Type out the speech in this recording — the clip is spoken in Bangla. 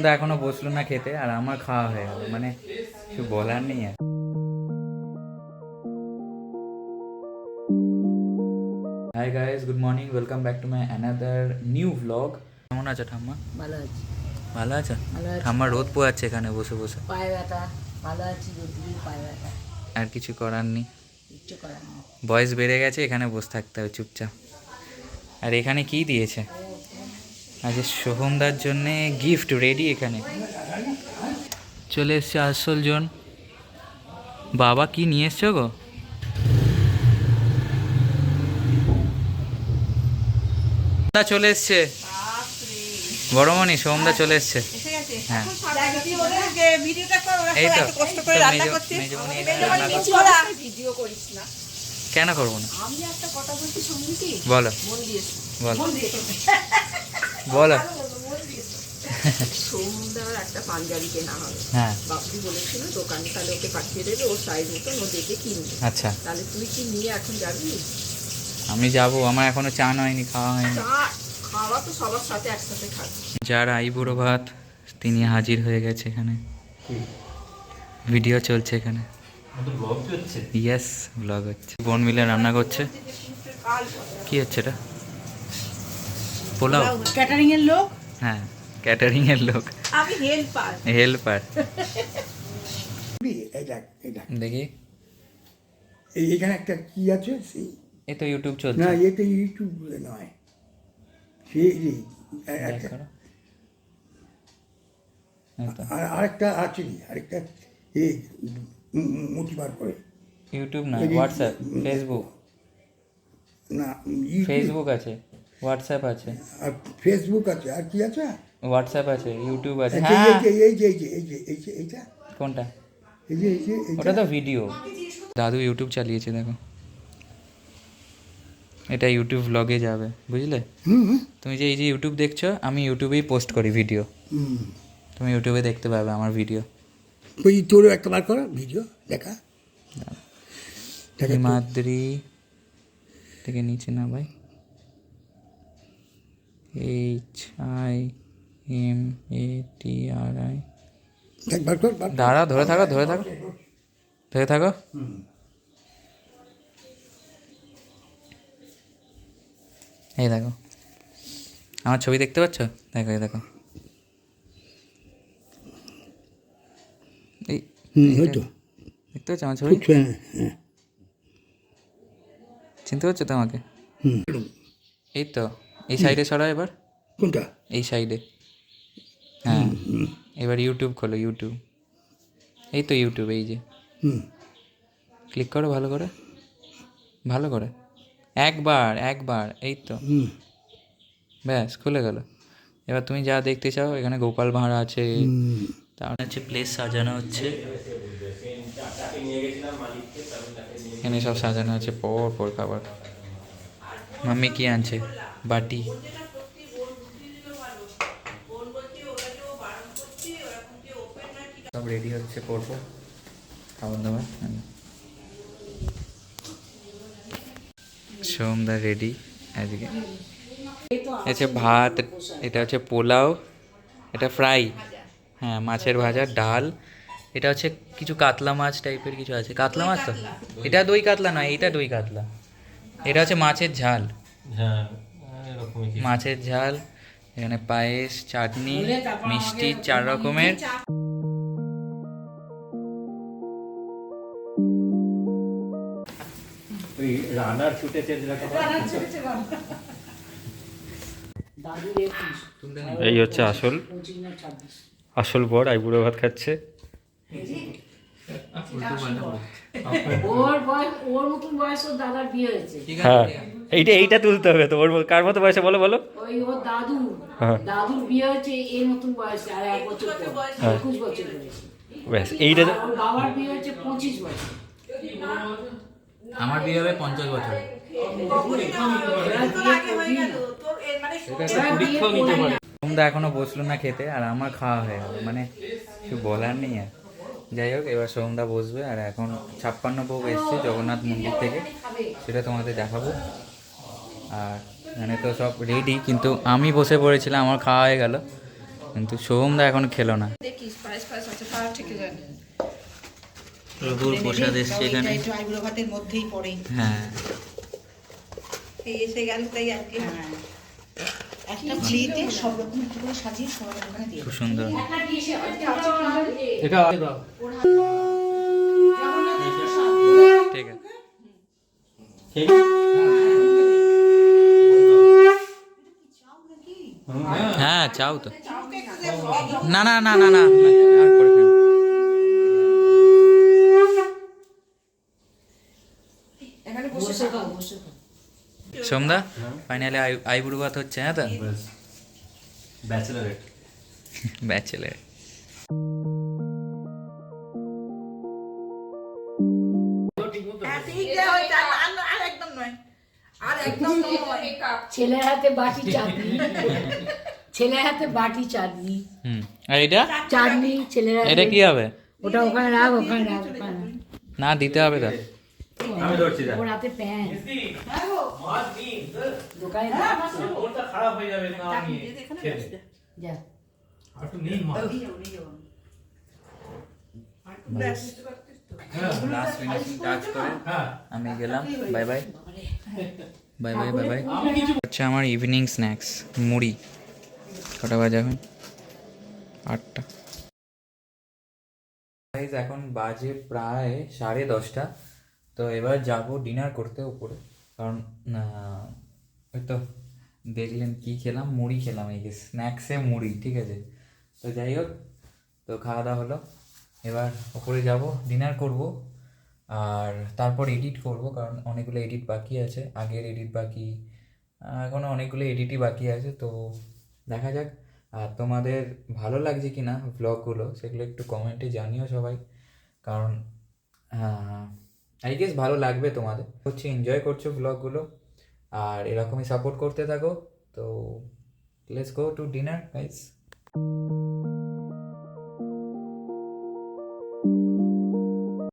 সোমদা এখনো বসলো না খেতে, আর আমার খাওয়া হয়ে গেল, মানে কিছু বলার নেই আর। Hi guys, good morning, welcome back to my another new blog. কেমন আছো ঠাম্মা? ভালো আছি। ভালো আছো? ভালো আছি। ঠাম্মা রোদ পোয়াচ্ছে এখানে বসে বসে। পায়ে ব্যথা, ভালো আছি, রোদ্দুর পায়ে ব্যথা, আর কিছু করার নেই, কিচ্ছু করার নেই। বয়স বেড়ে গেছে, এখানে বসে থাকতে হবে চুপচাপ। আর এখানে কি দিয়েছে আজ সোহমদার জন্যে গিফট রেডি। এখানে চলে এসছে আসল জন। বাবা কি নিয়ে এসছো গো? চলে এসছে বড়মণি, সোমদা চলে এসছে। হ্যাঁ এই তো কেন করবো না, বলো বলো বলো। সোমদার একটা পাঞ্জাবি কেনা হবে। হ্যাঁ বাপি বলেছিল দোকানে তাহলে ওকে পাঠিয়ে দেবে, ও সাইজ মতন ও দেখে কিনবে। আচ্ছা, তাহলে তুই কি নিয়ে এখন যাবি? আমি যাবো, আমার এখনো চান হয়নি, খাওয়া হয়নি। খাওয়া তো সবার সাথে একসাথে খাবি। যার আইবুড়ো ভাত তিনি হাজির হয়ে গেছে এখানে, ভিডিও চলছে এখানে। ইয়েস, ব্লগ হচ্ছে। বোন মিলে রান্না করছে। কি হচ্ছে এটা? পোলাও? ক্যাটারিং এর লোক, হ্যাঁ ক্যাটারিং এর লোক, আমি হেল্পার। হেল্পার। দেখি এখানে একটা কি আছে এই তো ইউটিউব চলছে। না, এটা ইউটিউব নয়, সেই দেখ করো। এই তো আরেকটা আছে, আরেকটা এই মোটিবার করে ইউটিউব না, হোয়াটসঅ্যাপ, ফেসবুক। না, ফেসবুক আছে, হোয়াটসঅ্যাপ আছে, আর ফেসবুক আছে, আর কি আছে? হোয়াটসঅ্যাপ আছে, ইউটিউব আছে। এই হ্যাঁ যে এই যে এই যে এই যে এই যে এইটা, কোনটা? এই যে এই যে ওটা তো ভিডিও। দাদু ইউটিউব চালিয়েছে, দেখো। এটা ইউটিউব ব্লগে যাবে, বুঝলে? তুমি যে এই যে ইউটিউব দেখছো, আমি ইউটিউবেই পোস্ট করি ভিডিও। তুমি ইউটিউবে দেখতে পাবে আমার ভিডিও। ওই তোরও একটা বার করো ভিডিও দেখা। হিমাদ্রি থেকে নিচে না ভাই, HIMATRI। বার কর, দাঁড়া, ধরে থাকো ধরে থাকো ধরে থাকো। এই দেখো আমার ছবি দেখতে পাচ্ছ? দেখো এই দেখো, এই হয়তো দেখতে পাচ্ছ আমার ছবি? হ্যাঁ, চিনতে পারছো তো আমাকে? হুম। এই তো এই সাইডে সরাও এবার, কোনটা? এই সাইডে। হ্যাঁ এবার ইউটিউব খোলো, ইউটিউব। এই তো ইউটিউব, এই যে ক্লিক করো ভালো করে, ভালো করে, একবার একবার, এই তো ব্যাস খুলে গেল। এবার তুমি যা দেখতে চাও, এখানে গোপাল ভাঁড় আছে, তার হচ্ছে প্লেস সাজানো হচ্ছে, এখানে সব সাজানো আছে পর পর খাবার। মাম্মি কি আনছে? বাটি। সব রেডি হচ্ছে পরপর খাবার দাবার। সোমদা রেডি আজকে। হচ্ছে ভাত, এটা হচ্ছে পোলাও, এটা ফ্রাই, হ্যাঁ মাছের ভাজা, ডাল, এটা হচ্ছে কিছু কাতলা মাছ টাইপের কিছু আছে। কাতলা মাছ তো, এটা দই কাতলা নয়, এটা দই কাতলা। এটা হচ্ছে মাছের ঝাল, মাছের ঝাল, এখানে পায়েস, চাটনি, মিষ্টি, 4 রকমের। রানার ছুটেছে এই হচ্ছে আসল আসল বর, আইবুড়ো ভাত খাচ্ছে। হ্যাঁ এইটা তুলতে হবে তো, ওর কার মতো বয়সে বলো বলো। দাদুর বিয়ে হয়েছে এর মতন বয়সে, আর 1 বছর পর 21 বছর বয়সে। ব্যাস এইটা। ওর বাবার বিয়ে হচ্ছে 25 বছর। আমার বিয়ে হবে 50 বছর। তোমরা এখনো বসলো না খেতে, আর আমার খাওয়া হয়ে গেল, মানে কিছু বলার নেই আর। যাই হোক, এবার সোমদা বসবে, আর এখন 56 ভোগ এসছে জগন্নাথ মন্দির থেকে, সেটা তোমাদের দেখাবো। আর মানে তো সব রেডি, কিন্তু আমি বসে পড়েছিলাম, আমার খাওয়া হয়ে গেল, কিন্তু সোহমদা এখন খেলো না। দেখিস পায়েস পায়েস আছে পাড়া থেকে জানি প্রভুর প্রসাদ এসছে এখানে। একটু আইবুড়ো ভাতের মধ্যেই পড়ে হ্যাঁ, এই এসে গেল তাই আর কি একটা প্লেটে সব রকম একটু করে সাজিয়ে সবার ওখানে দিয়ে খুব সুন্দর। একটা ডিশে আছে এটা ঠিক আছে। হ্যাঁ চাও তো। না না না না না আর পরে খাও। এখানে বসে থাকো সোমদা ফাইনালি আইবুড়ো ভাত হচ্ছে, হ্যাঁ তো ব্যাচেলারেট। ব্যাচেলার। আর একদম নয় আর একদম নয় ছেলের হাতে বাটি চাটনি, ছেলের হাতে বাটি চাটনি, আর এটা চাটনি ছেলের হাতে। এটা কি হবে? ওটা ওখানে রাখ, ওখানে রাখ, ওখানে রাখ। না দিতে হবে তো। আমি ধরছি না। ওর হাতে প্যান দোকানে খারাপ হয়ে যাবে না নিয়ে যা। লাস্ট ফিনিশিং টাচ করে আমি গেলাম। Bye bye bye bye bye bye. হচ্ছে আমার ইভিনিং স্ন্যাক্স মুড়ি। কটা বাজে এখন? 8টা। এখন বাজে প্রায় 10:30। তো এবার যাব ডিনার করতে উপরে, কারণ ওই তো দেখলেন কি খেলাম, মুড়ি খেলাম, এই যে স্ন্যাক্সে মুড়ি, ঠিক আছে। তো যাই হোক, তো খাওয়া দাওয়া হলো, এবার ওপরে যাব ডিনার করব, আর তারপর এডিট করব, কারণ অনেকগুলো এডিট বাকি আছে, আগের এডিট বাকি, এখনও অনেকগুলো এডিটই বাকি আছে। তো দেখা যাক। আর তোমাদের ভালো লাগছে কি না ভ্লগগুলো সেগুলো একটু কমেন্টে জানিও সবাই, কারণ আই গেস ভালো লাগবে তোমাদের। হচ্ছে এনজয় করছো ভ্লগগুলো, আর এরকমই সাপোর্ট করতে থাকো। তো let's go to dinner guys.